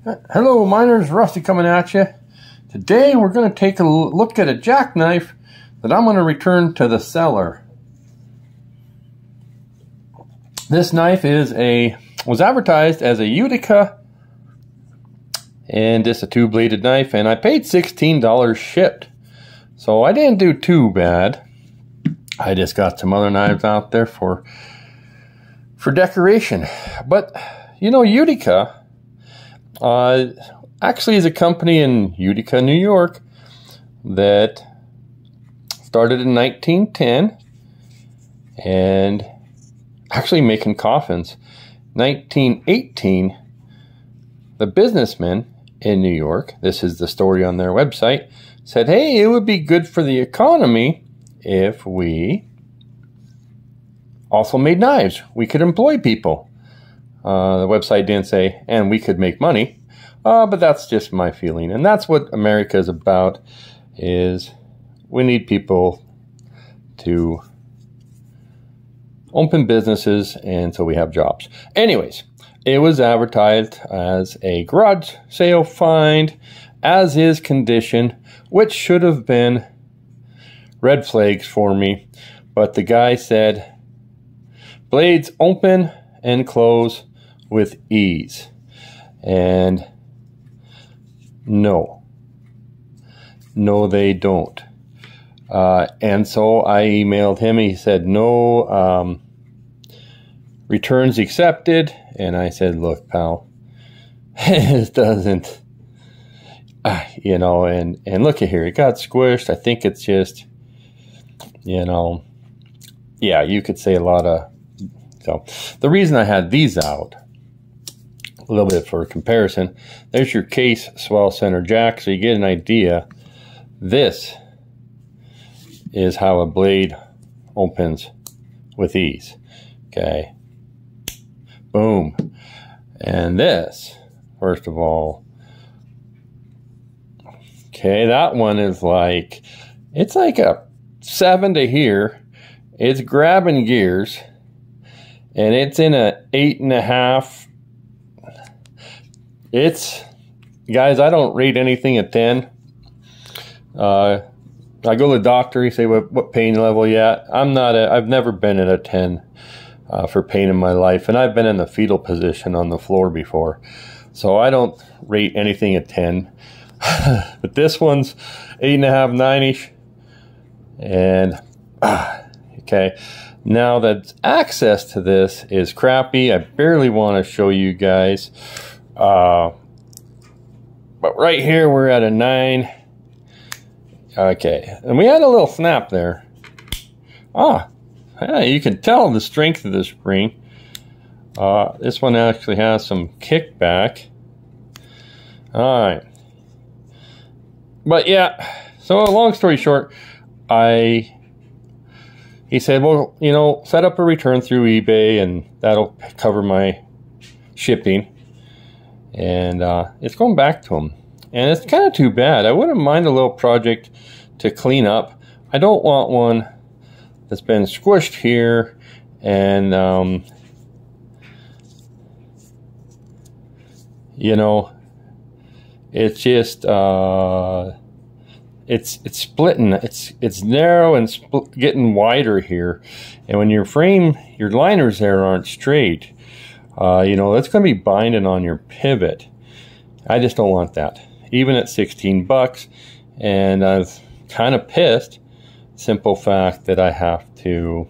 Hello miners, Rusty coming at you. Today we're going to take a look at a jackknife that I'm going to return to the seller. This knife was advertised as a Utica, and it's a two-bladed knife, and I paid $16 shipped. So I didn't do too bad. I just got some other knives out there for decoration. But you know, Utica actually is a company in Utica, New York that started in 1910 and actually making coffins. 1918, the businessman in New York, this is the story on their website, said, hey, it would be good for the economy if we also made knives. We could employ people. The website didn't say, and we could make money, but that's just my feeling. And that's what America is about, is we need people to open businesses, and so we have jobs. Anyways, it was advertised as a garage sale find, as is condition, which should have been red flags for me. But the guy said, blades open and close with ease. And no, they don't. And so I emailed him. He said no returns accepted. And I said, look, pal, it doesn't, you know, and look at here, it got squished. I think it's just, you know, yeah, you could say a lot of. So the reason I had these out, a little bit for comparison, there's your case swell center jack, so you get an idea. This is how a blade opens with ease. Okay, boom. And this, first of all, okay, that one is like, it's like a 7 to here. It's grabbing gears, and it's in a 8.5. It's, guys, I don't rate anything at 10. I go to the doctor, he say, what pain level you at? I've never been at a 10 for pain in my life, and I've been in the fetal position on the floor before. So I don't rate anything at 10. But this one's 8.5, 9-ish. And, okay. Now that access to this is crappy, I barely want to show you guys. But right here we're at a 9. Okay, and we had a little snap there. Yeah, you can tell the strength of the spring. This one actually has some kickback. Alright. But yeah, so long story short, he said, well, you know, set up a return through eBay and that'll cover my shipping. And it's going back to him. And it's kind of too bad. I wouldn't mind a little project to clean up. I don't want one that's been squished here and, you know, it's just, it's splitting. It's narrow and getting wider here. And when your frame, your liners there aren't straight, you know, that's going to be binding on your pivot. I just don't want that, even at 16 bucks. And I was kind of pissed. Simple fact that I have to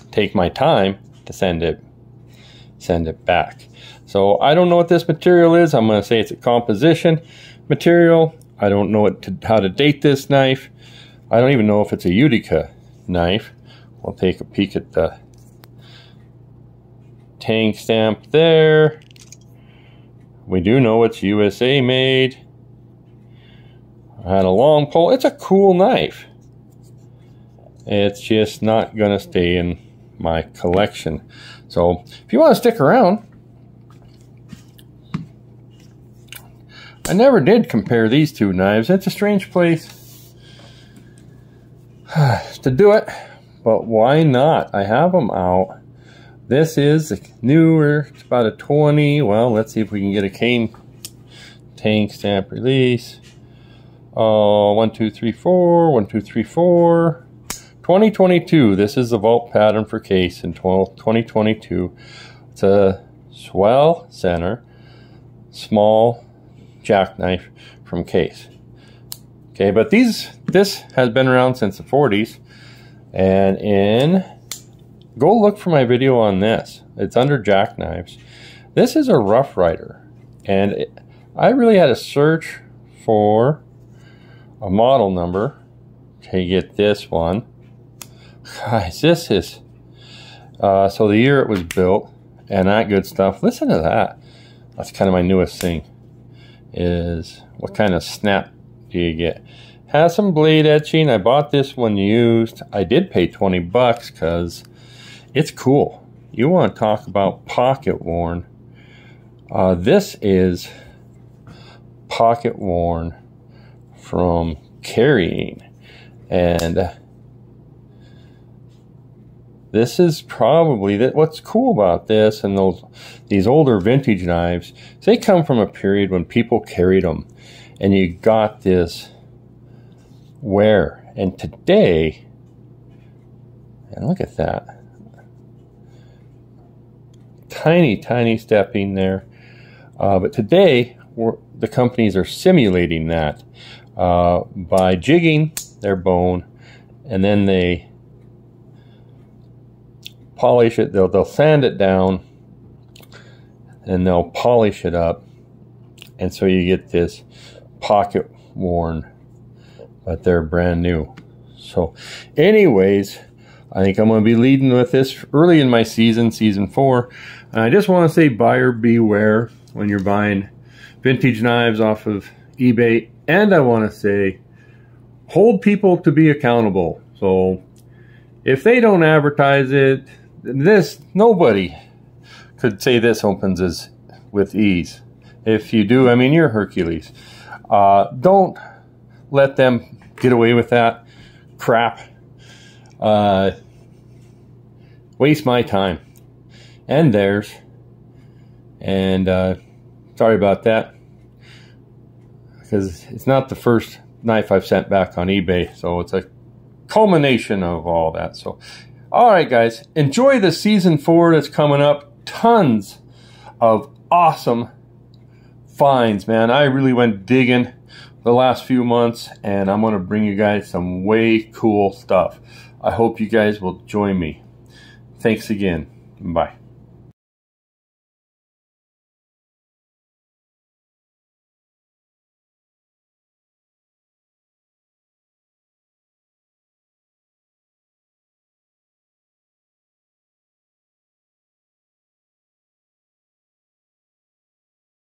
take my time to send it back. So I don't know what this material is. I'm going to say it's a composition material. I don't know how to date this knife. I don't even know if it's a Utica knife. We'll take a peek at the tang stamp there. We do know it's USA made. I had a long pole. It's a cool knife. It's just not going to stay in my collection. So if you want to stick around, I never did compare these two knives. It's a strange place to do it, but why not? I have them out. This is newer. It's about a 20. Well, let's see if we can get a cane tank stamp release. 1, 2, 3, 4. 1, 2, 3, 4. 2022. This is the vault pattern for case in 2022. It's a swell center, small jackknife from case. Okay, but this has been around since the 40s. And go look for my video on this. It's under jackknives. This is a Rough Rider, and I really had to search for a model number to get this one. Guys, this is so the year it was built and that good stuff. Listen to that. That's kind of my newest thing, is what kind of snap do you get? Has some blade etching. I bought this one used. I did pay 20 bucks because it's cool. You want to talk about pocket worn. This is pocket worn from carrying, and this is probably what's cool about this and these older vintage knives. They come from a period when people carried them, and you got this wear. And today, and look at that, tiny stepping there. But today, the companies are simulating that by jigging their bone, and then they polish it. They'll sand it down, and they'll polish it up, and so you get this pocket worn, but they're brand new. So anyways, I think I'm going to be leading with this early in my season 4. And I just want to say, buyer beware when you're buying vintage knives off of eBay. And I want to say, hold people to be accountable. So if they don't advertise it, nobody could say this opens with ease. If you do, I mean, you're Hercules. Don't let them get away with that crap. Waste my time and theirs. And sorry about that, because it's not the first knife I've sent back on eBay, so it's a culmination of all that. So all right, guys, enjoy the season 4 that's coming up. Tons of awesome finds, man. I really went digging the last few months, and I'm going to bring you guys some way cool stuff. I hope you guys will join me. Thanks again. Bye.